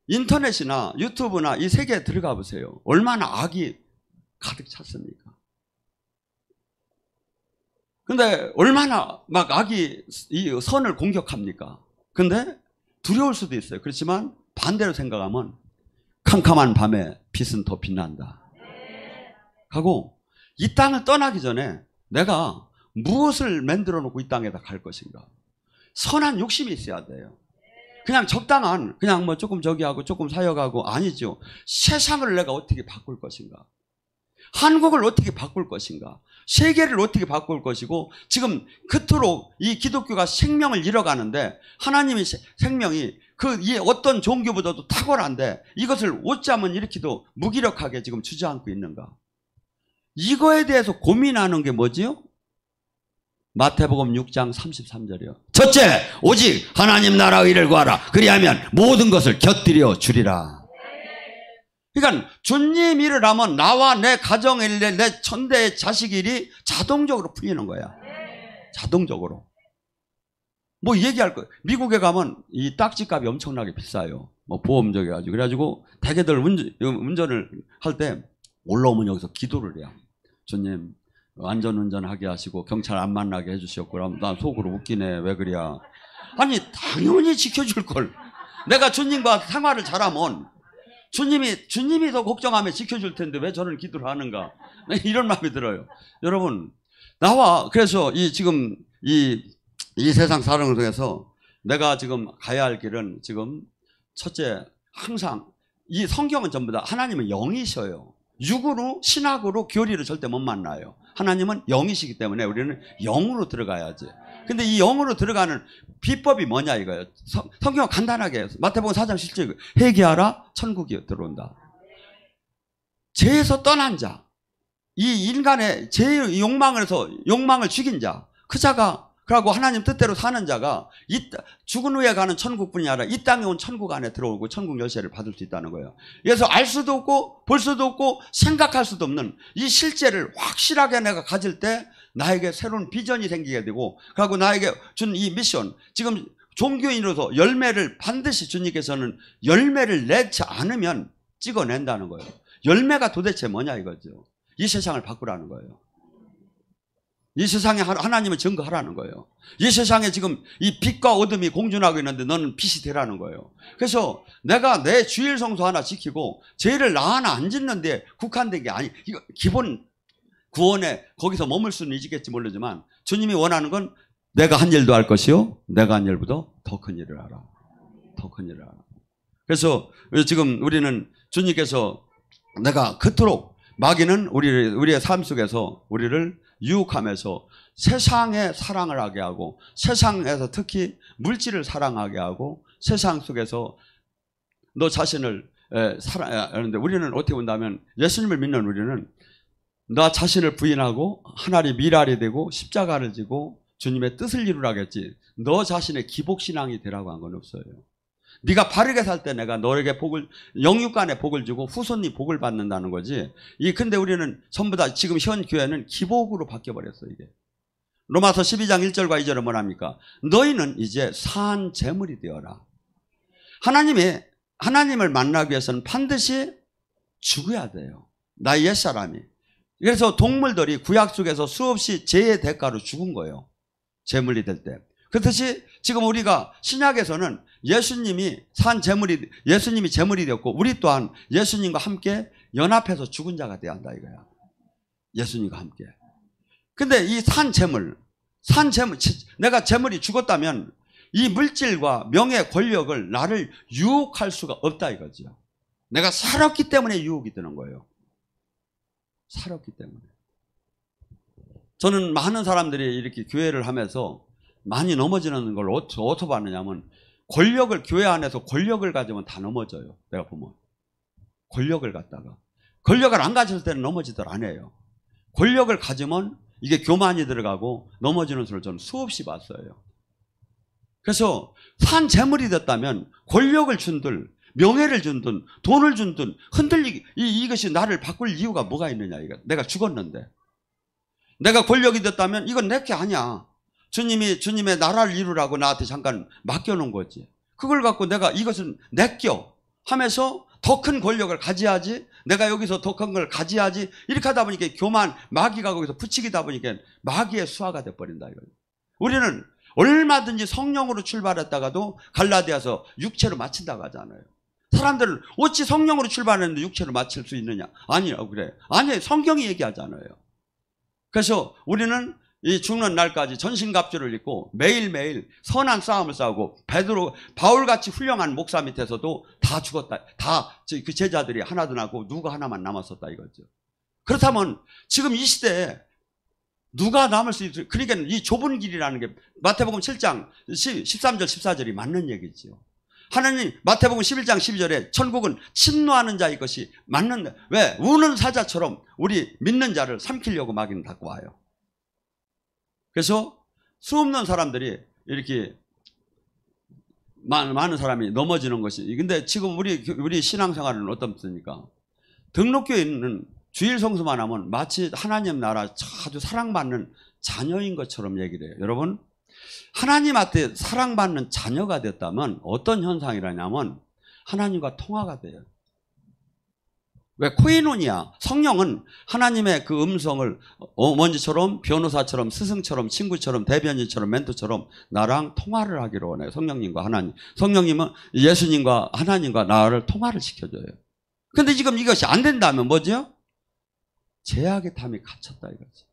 Speaker 1: 인터넷이나 유튜브나 이 세계에 들어가 보세요. 얼마나 악이 가득 찼습니까? 근데 얼마나 막 악이 이 선을 공격합니까? 근데 두려울 수도 있어요. 그렇지만 반대로 생각하면 캄캄한 밤에 빛은 더 빛난다. 하고 이 땅을 떠나기 전에 내가 무엇을 만들어 놓고 이 땅에다 갈 것인가? 선한 욕심이 있어야 돼요. 그냥 적당한 그냥 뭐 조금 저기 하고 조금 사역하고 아니죠. 세상을 내가 어떻게 바꿀 것인가? 한국을 어떻게 바꿀 것인가? 세계를 어떻게 바꿀 것이고 지금 그토록 이 기독교가 생명을 잃어가는데 하나님의 생명이 이 어떤 종교보다도 탁월한데 이것을 어쩌면 이렇게도 무기력하게 지금 주저앉고 있는가? 이거에 대해서 고민하는 게 뭐지요? 마태복음 6장 33절이요. 첫째, 오직 하나님 나라의 일을 구하라. 그리하면 모든 것을 곁들여 주리라. 그러니까 주님 일을 하면 나와 내 가정의 일, 내 천대의 자식 일이 자동적으로 풀리는 거야. 자동적으로. 뭐 얘기할 거예요. 미국에 가면 이 딱지값이 엄청나게 비싸요. 뭐 보험 저기 가지고. 그래가지고 대개들 운전을 할 때 올라오면 여기서 기도를 해요. 주님 안전운전하게 하시고 경찰 안 만나게 해주시었고 그럼 난 속으로 웃기네. 왜 그래야. 아니 당연히 지켜줄 걸. 내가 주님과 생활을 잘하면 주님이 더 걱정하며 지켜줄 텐데 왜 저는 기도를 하는가. 이런 마음이 들어요. 여러분 나와 그래서 지금 이 세상 사랑을 통해서 내가 지금 가야 할 길은 지금 첫째 항상 이 성경은 전부 다 하나님은 영이셔요. 육으로 신학으로 교리를 절대 못 만나요. 하나님은 영이시기 때문에 우리는 영으로 들어가야지. 근데 이 영으로 들어가는 비법이 뭐냐 이거예요. 성경은 간단하게 해서 마태복음 4장 17절 회개하라 천국이 들어온다. 죄에서 떠난 자, 이 인간의 죄의 욕망을 죽인 자, 그 자가 그리고 하나님 뜻대로 사는 자가 죽은 후에 가는 천국뿐이 아니라 이 땅에 온 천국 안에 들어오고 천국 열쇠를 받을 수 있다는 거예요. 그래서 알 수도 없고 볼 수도 없고 생각할 수도 없는 이 실제를 확실하게 내가 가질 때 나에게 새로운 비전이 생기게 되고 그리고 나에게 준 이 미션 지금 종교인으로서 열매를 반드시 주님께서는 열매를 내지 않으면 찍어낸다는 거예요. 열매가 도대체 뭐냐 이거죠. 이 세상을 바꾸라는 거예요. 이 세상에 하나님을 증거하라는 거예요. 이 세상에 지금 이 빛과 어둠이 공존하고 있는데 너는 빛이 되라는 거예요. 그래서 내가 내 주일 성수 하나 지키고 죄를 나 하나 안 짓는데 국한된 게 아니. 이거 기본 구원에 거기서 머물 수는 있겠지 모르지만 주님이 원하는 건 내가 한 일도 할 것이요 내가 한 일보다 더 큰 일을 하라. 더 큰 일을 하라. 그래서 지금 우리는 주님께서 내가 그토록 마귀는 우리의 삶 속에서 우리를 유혹하면서 세상에 사랑을 하게 하고 세상에서 특히 물질을 사랑하게 하고 세상 속에서 너 자신을 사랑하는데 우리는 어떻게 본다면 예수님을 믿는 우리는 나 자신을 부인하고 하나님 미랄이 되고 십자가를 지고 주님의 뜻을 이루라겠지 너 자신의 기복신앙이 되라고 한 건 없어요. 네가 바르게 살 때 내가 너에게 복을 영육간에 복을 주고 후손이 복을 받는다는 거지. 근데 우리는 전부 다 지금 현 교회는 기복으로 바뀌어 버렸어 이게. 로마서 12장 1절과 2절은 뭐랍니까? 너희는 이제 산 제물이 되어라. 하나님을 만나기 위해서는 반드시 죽어야 돼요. 나의 옛사람이. 그래서 동물들이 구약 속에서 수없이 죄의 대가로 죽은 거예요. 제물이 될 때. 그렇듯이 지금 우리가 신약에서는 예수님이 제물이 되었고 우리 또한 예수님과 함께 연합해서 죽은 자가 되어야 한다 이거야. 예수님과 함께. 근데 이 산 제물 내가 제물이 죽었다면 이 물질과 명예 권력을 나를 유혹할 수가 없다 이거죠. 내가 살았기 때문에 유혹이 되는 거예요. 살았기 때문에. 저는 많은 사람들이 이렇게 교회를 하면서 많이 넘어지는 걸 어떻게 봤느냐면 교회 안에서 권력을 가지면 다 넘어져요. 내가 보면 권력을 갖다가 권력을 안 가질 때는 넘어지들 안 해요. 권력을 가지면 이게 교만이 들어가고 넘어지는 수를 저는 수없이 봤어요. 그래서 산 재물이 됐다면 권력을 준들 명예를 준든 돈을 준든 이것이 나를 바꿀 이유가 뭐가 있느냐. 내가 죽었는데 내가 권력이 됐다면 이건 내 게 아니야. 주님의 나라를 이루라고 나한테 잠깐 맡겨놓은 거지. 그걸 갖고 내가 이것은 내껴 하면서 더 큰 권력을 가져야지, 내가 여기서 더 큰 걸 가져야지, 이렇게 하다 보니까 교만, 마귀가 거기서 부추기다 보니까 마귀의 수하가 돼버린다 이거예요. 우리는 얼마든지 성령으로 출발했다가도 갈라디아서 육체로 마친다고 하잖아요. 사람들은 어찌 성령으로 출발했는데 육체로 마칠 수 있느냐? 아니라고 그래. 아니에요. 성경이 얘기하잖아요. 그래서 우리는 이 죽는 날까지 전신갑주를 입고 매일매일 선한 싸움을 싸우고, 베드로, 바울같이 훌륭한 목사 밑에서도 다 죽었다. 다 그 제자들이 하나도 나고 누가 하나만 남았었다 이거죠. 그렇다면 지금 이 시대에 누가 남을 수 있을까? 그러니까 이 좁은 길이라는 게 마태복음 7장 13절 14절이 맞는 얘기죠. 하나님 마태복음 11장 12절에 천국은 침노하는 자의 것이 맞는다. 왜? 우는 사자처럼 우리 믿는 자를 삼키려고 마귀는 닫고 와요. 그래서 수없는 사람들이 이렇게 많은 사람이 넘어지는 것이. 근데 지금 우리 신앙생활은 어떻습니까? 등록교에 있는 주일 성수만 하면 마치 하나님 나라 아주 사랑받는 자녀인 것처럼 얘기를 해요. 여러분, 하나님한테 사랑받는 자녀가 됐다면 어떤 현상이라냐면 하나님과 통화가 돼요. 왜? 코이노니아, 성령은 하나님의 그 음성을 어머니처럼, 변호사처럼, 스승처럼, 친구처럼, 대변인처럼, 멘토처럼 나랑 통화를 하기를 원해요. 성령님과 하나님. 성령님은 예수님과 하나님과 나를 통화를 시켜줘요. 근데 지금 이것이 안 된다면 뭐죠? 제약의 탐이 갇혔다 이거지.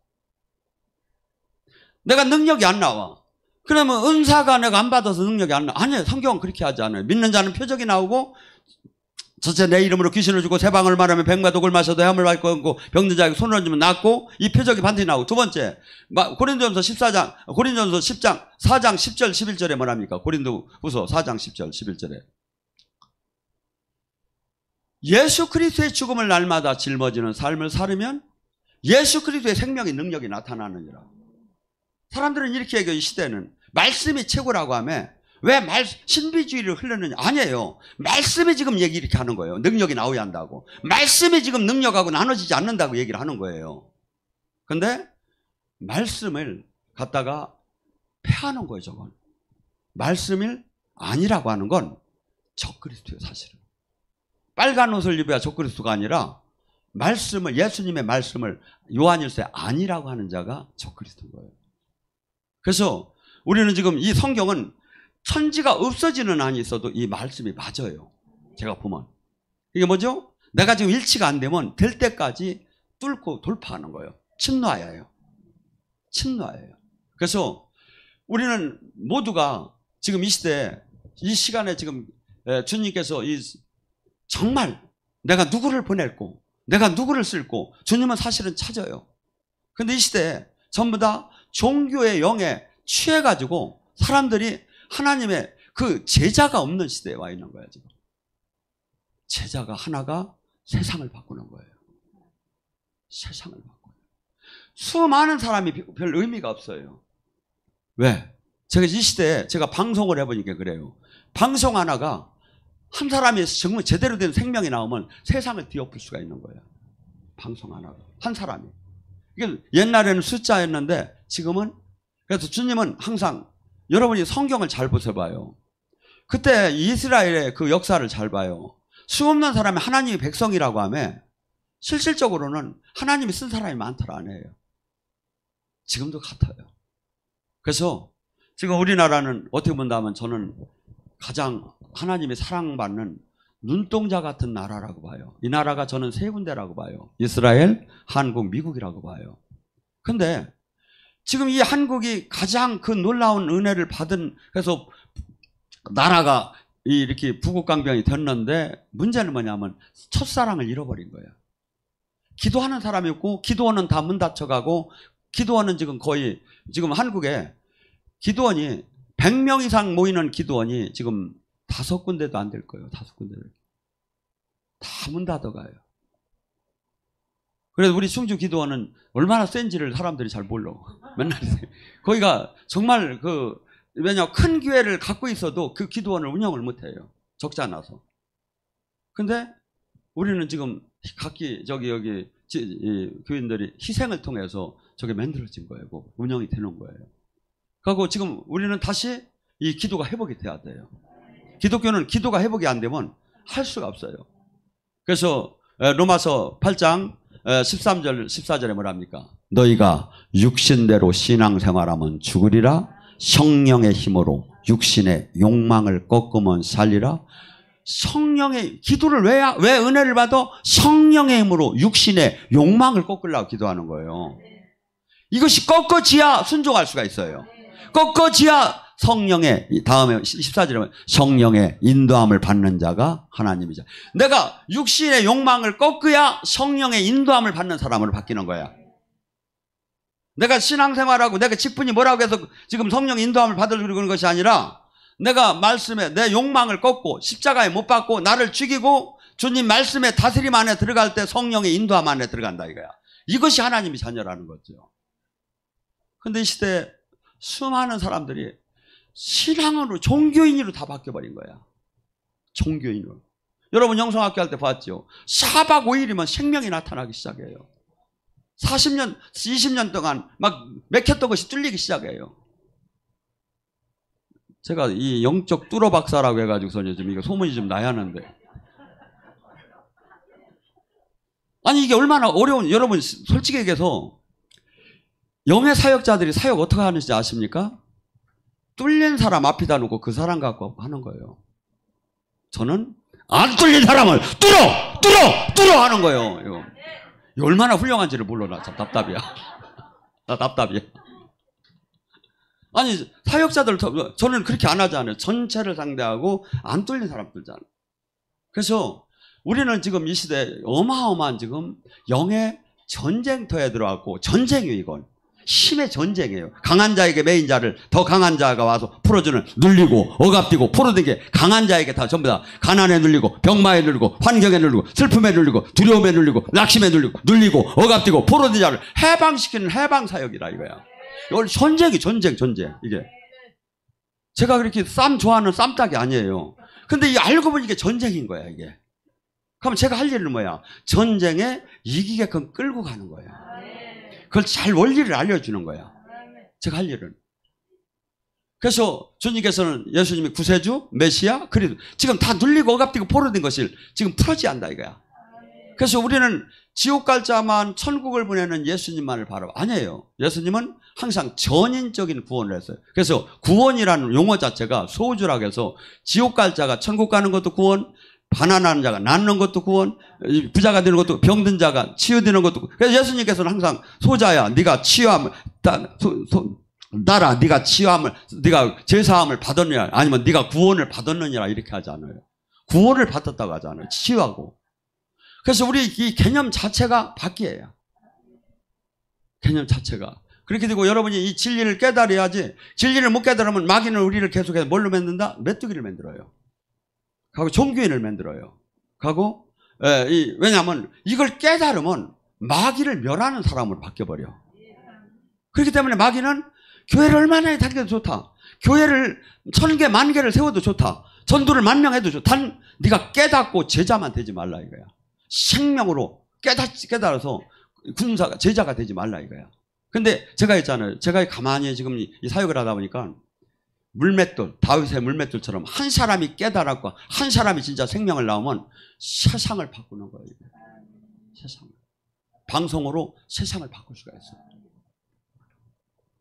Speaker 1: 내가 능력이 안 나와. 그러면 은사가 내가 안 받아서 능력이 안 나와. 아니에요. 성경은 그렇게 하지 않아요. 믿는 자는 표적이 나오고, 첫째 내 이름으로 귀신을 주고 새 방을 말하면 뱀과 독을 마셔도 해함을 밟고 병든 자에게 손을 얹으면 낫고, 이 표적이 반드시 나오고. 두 번째, 고린도전서 10장 4장 10절 11절에 뭐랍니까? 고린도후서 4장 10절 11절에 예수 그리스도의 죽음을 날마다 짊어지는 삶을 살으면 예수 그리스도의 생명의 능력이 나타나느니라. 사람들은 이렇게 얘기해요. 이 시대는 말씀이 최고라고 하며, 왜 신비주의를 흐르느냐? 아니에요. 말씀이 지금 얘기 이렇게 하는 거예요. 능력이 나오야 한다고. 말씀이 지금 능력하고 나눠지지 않는다고 얘기를 하는 거예요. 근데 말씀을 갖다가 패하는 거예요. 저건 말씀이 아니라고 하는 건 적그리스도예요. 사실은 빨간 옷을 입어야 적그리스도가 아니라, 말씀을, 예수님의 말씀을 요한일서에 아니라고 하는 자가 적그리스도인 거예요. 그래서 우리는 지금 이 성경은 천지가 없어지는 한이 있어도 이 말씀이 맞아요. 제가 보면 이게 뭐죠? 내가 지금 일치가 안 되면 될 때까지 뚫고 돌파하는 거예요. 침노해야 해요. 침노해야 해요. 그래서 우리는 모두가 지금 이 시대에, 이 시간에 지금 주님께서 정말 내가 누구를 보낼고 내가 누구를 쓸고, 주님은 사실은 찾아요. 근데 이 시대에 전부 다 종교의 영에 취해가지고 사람들이 하나님의 그 제자가 없는 시대에 와 있는 거야. 지금 제자가 하나가 세상을 바꾸는 거예요. 세상을 바꿔요. 수많은 사람이 별 의미가 없어요. 왜? 제가 이 시대에 제가 방송을 해보니까 그래요. 방송 하나가 한 사람이 정말 제대로 된 생명이 나오면 세상을 뒤엎을 수가 있는 거예요. 방송 하나가. 한 사람이. 이게 옛날에는 숫자였는데 지금은, 그래서 주님은 항상 여러분이 성경을 잘 보셔봐요. 그때 이스라엘의 그 역사를 잘 봐요. 수없는 사람이 하나님의 백성이라고 하며 실질적으로는 하나님이 쓴 사람이 많더라 안 해요. 지금도 같아요. 그래서 지금 우리나라는 어떻게 본다면 저는 가장 하나님의 사랑받는 눈동자 같은 나라라고 봐요. 이 나라가 저는 세 군데라고 봐요. 이스라엘, 한국, 미국이라고 봐요. 근데 지금 이 한국이 가장 그 놀라운 은혜를 받은, 그래서 나라가 이렇게 부국강병이 됐는데 문제는 뭐냐면 첫사랑을 잃어버린 거예요. 기도하는 사람이 없고, 기도원은 다 문 닫혀가고, 기도원은 지금 거의, 지금 한국에 기도원이 100명 이상 모이는 기도원이 지금 5군데도 안 될 거예요. 5군데를 다 문 닫아가요. 그래서 우리 충주 기도원은 얼마나 센지를 사람들이 잘 몰라. 맨날 거기가 정말 왜냐, 큰 교회를 갖고 있어도 그 기도원을 운영을 못해요. 적지 않아서. 근데 우리는 지금 각기 여기 교인들이 희생을 통해서 저게 만들어진 거예요. 운영이 되는 거예요. 그리고 지금 우리는 다시 이 기도가 회복이 돼야 돼요. 기독교는 기도가 회복이 안 되면 할 수가 없어요. 그래서 로마서 8장 13절 14절에 뭐랍니까? 너희가 육신대로 신앙생활하면 죽으리라. 성령의 힘으로 육신의 욕망을 꺾으면 살리라. 성령의 기도를 왜 은혜를 받아? 성령의 힘으로 육신의 욕망을 꺾으려고 기도하는 거예요. 이것이 꺾어지야 순종할 수가 있어요. 꺾어지야 성령의, 다음에 14절에 성령의 인도함을 받는 자가 하나님이자. 내가 육신의 욕망을 꺾어야 성령의 인도함을 받는 사람으로 바뀌는 거야. 내가 신앙생활하고 내가 직분이 뭐라고 해서 지금 성령 인도함을 받으려고 그러는 것이 아니라 내가 말씀에 내 욕망을 꺾고 십자가에 못 박고 나를 죽이고 주님 말씀에 다스림 안에 들어갈 때 성령의 인도함 안에 들어간다 이거야. 이것이 하나님의 자녀라는 거죠. 근데 이 시대에 수많은 사람들이 신앙으로 종교인으로 다 바뀌어버린 거야. 종교인으로. 여러분 영성학교 할 때 봤죠. 4박 5일이면 생명이 나타나기 시작해요. 40년 20년 동안 막 맥혔던 것이 뚫리기 시작해요. 제가 이 영적 뚫어 박사라고 해가지고서 요즘 이거 소문이 좀 나야 하는데. 아니 이게 얼마나 어려운, 여러분 솔직히 얘기해서 영의 사역자들이 사역 어떻게 하는지 아십니까? 뚫린 사람 앞에다 놓고 그 사람 갖고 하는 거예요. 저는 안 뚫린 사람을 뚫어 하는 거예요. 이거 얼마나 훌륭한지를 몰라. 나 참 답답이야. 나 답답이야. 아니 사역자들 저는 그렇게 안 하잖아요. 전체를 상대하고 안 뚫린 사람 뚫잖아요. 그래서 우리는 지금 이 시대에 어마어마한 지금 영의 전쟁터에 들어왔고, 전쟁이에요. 이건 힘의 전쟁이에요. 강한 자에게 매인 자를 더 강한 자가 와서 풀어주는, 눌리고 억압되고 포로된 게 강한 자에게 다 전부 다 가난에 눌리고 병마에 눌리고 환경에 눌리고 슬픔에 눌리고 두려움에 눌리고 낙심에 눌리고 억압되고 포로된 자를 해방시키는 해방사역이라 이거야. 이건 전쟁이 전쟁 이게. 제가 그렇게 쌈 좋아하는 쌈딱이 아니에요. 근데 이 알고 보니 이게 전쟁인 거야 이게. 그럼 제가 할 일은 뭐야? 전쟁에 이기게끔 끌고 가는 거야. 그걸 잘 원리를 알려주는 거야. 제가 할 일은. 그래서 주님께서는 예수님이 구세주, 메시아, 그리스도 지금 다 눌리고 억압되고 포로된 것을 지금 풀어져야 한다 이거야. 그래서 우리는 지옥 갈 자만 천국을 보내는 예수님만을 바라봐. 아니에요. 예수님은 항상 전인적인 구원을 했어요. 그래서 구원이라는 용어 자체가 소주라고 해서 지옥 갈 자가 천국 가는 것도 구원, 가난한 자가 낫는 것도 구원, 부자가 되는 것도, 병든 자가 치유되는 것도 구원. 그래서 예수님께서는 항상 소자야 네가 치유함을 나라 네가 치유함을, 네가 제사함을 받았느냐 아니면 네가 구원을 받았느냐 이렇게 하지 않아요. 구원을 받았다고 하지 않아요. 치유하고. 그래서 우리 이 개념 자체가 바뀌어야. 개념 자체가. 그렇게 되고 여러분이 이 진리를 깨달아야지. 진리를 못 깨달으면 마귀는 우리를 계속해서 뭘로 만든다? 메뚜기를 만들어요. 하고 종교인을 만들어요. 하고 왜냐하면 이걸 깨달으면 마귀를 멸하는 사람으로 바뀌어버려. 그렇기 때문에 마귀는 교회를 얼마나 다녀도 좋다. 교회를 1000개, 10,000개를 세워도 좋다. 전도를 10,000명 해도 좋다. 단 네가 깨닫고 제자만 되지 말라 이거야. 생명으로 깨달아서 군사가, 제자가 되지 말라 이거야. 근데 제가 했잖아요. 제가 가만히 지금 이 사역을 하다 보니까 물맷돌, 다윗의 물맷돌처럼 한 사람이 깨달았고 한 사람이 진짜 생명을 낳으면 세상을 바꾸는 거예요. 세상을. 방송으로 세상을 바꿀 수가 있어요.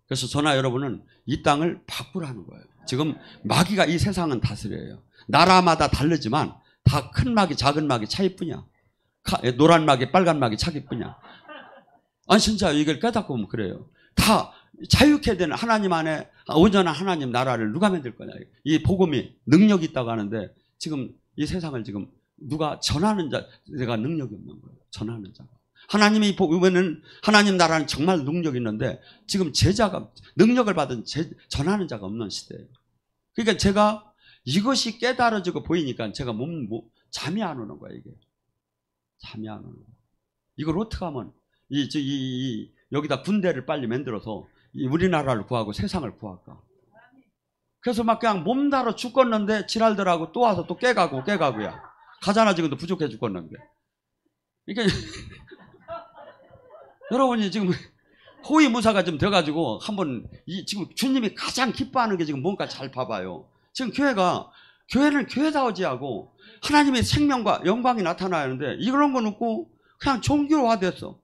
Speaker 1: 그래서 저나 여러분은 이 땅을 바꾸라는 거예요. 지금 마귀가 이 세상은 다스려요. 나라마다 다르지만 다 큰 마귀, 작은 마귀 차이뿐이야. 노란 마귀, 빨간 마귀 차이뿐이야. 아니 진짜 이걸 깨닫고 보면 그래요. 다 자유케 되는 하나님 안에 온전한 하나님 나라를 누가 만들 거냐. 이 복음이 능력이 있다고 하는데 지금 이 세상을 지금 누가 전하는 자가 능력이 없는 거예요. 전하는 자가. 하나님이 보면은 하나님 나라는 정말 능력이 있는데 지금 제자가 능력을 받은 전하는 자가 없는 시대예요. 그러니까 제가 이것이 깨달아지고 보이니까 제가 잠이 안 오는 거예요. 이게 잠이 안 오는 거예요. 이걸 어떻게 하면 여기다 군대를 빨리 만들어서 우리나라를 구하고 세상을 구할까? 그래서 막 그냥 몸다로 죽겠는데 지랄들하고 또 와서 또 깨가고야. 가잖아 지금도 부족해 죽겠는데. 이게 여러분이 지금 호위무사가 좀 돼가지고 한번 지금 주님이 가장 기뻐하는 게 지금 뭔가 잘 봐봐요. 지금 교회가 교회는 교회다우지 하고 하나님의 생명과 영광이 나타나는데 이런 건 없고 그냥 종교화됐어.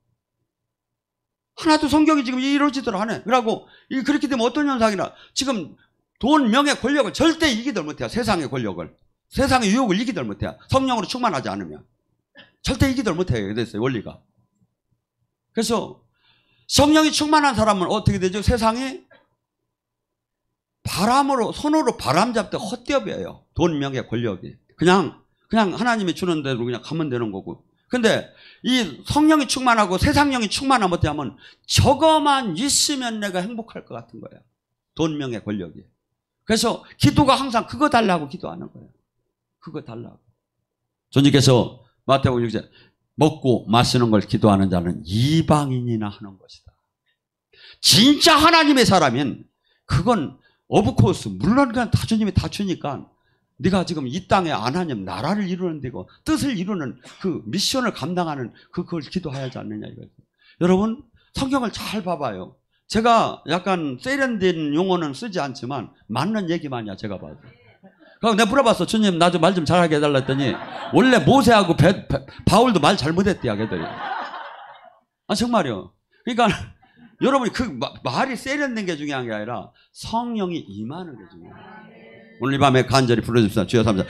Speaker 1: 하나도 성경이 지금 이루어지도록 하네. 그러고 그렇게 되면 어떤 현상이나 지금 돈, 명예, 권력을 절대 이기들 못해요. 세상의 권력을. 세상의 유혹을 이기들 못해요. 성령으로 충만하지 않으면. 절대 이기들 못해요. 그랬어요. 원리가. 그래서 성령이 충만한 사람은 어떻게 되죠? 세상이 바람으로, 손으로 바람 잡듯 헛되어버려요. 돈, 명예, 권력이. 그냥 하나님이 주는 대로 그냥 가면 되는 거고. 근데 이 성령이 충만하고 세상령이 충만하면 어떻게 하면 저거만 있으면 내가 행복할 것 같은 거예요. 돈, 명예, 권력이. 그래서 기도가 항상 그거 달라고 기도하는 거예요. 그거 달라고. 주님께서 마태복음 6장 먹고 마시는 걸 기도하는 자는 이방인이나 하는 것이다. 진짜 하나님의 사람인 그건 오브코스 물론 그냥 다 주님이 다 주니까 네가 지금 이 땅에 안 하냐면 나라를 이루는 데고 뜻을 이루는 그 미션을 감당하는 그걸 기도해야지 않느냐 이거죠. 여러분 성경을 잘 봐봐요. 제가 약간 세련된 용어는 쓰지 않지만 맞는 얘기만이야 제가 봐도. 그럼 내가 물어봤어. 주님 나 좀 말 좀 잘하게 해달라 했더니 원래 모세하고 바울도 말 잘못했대요. 걔들이. 아 정말요. 그러니까 여러분이 그 말이 세련된 게 중요한 게 아니라 성령이 임하는 게 중요해요. 오늘 이 밤에 간절히 불러줍시다. 주여 삼자.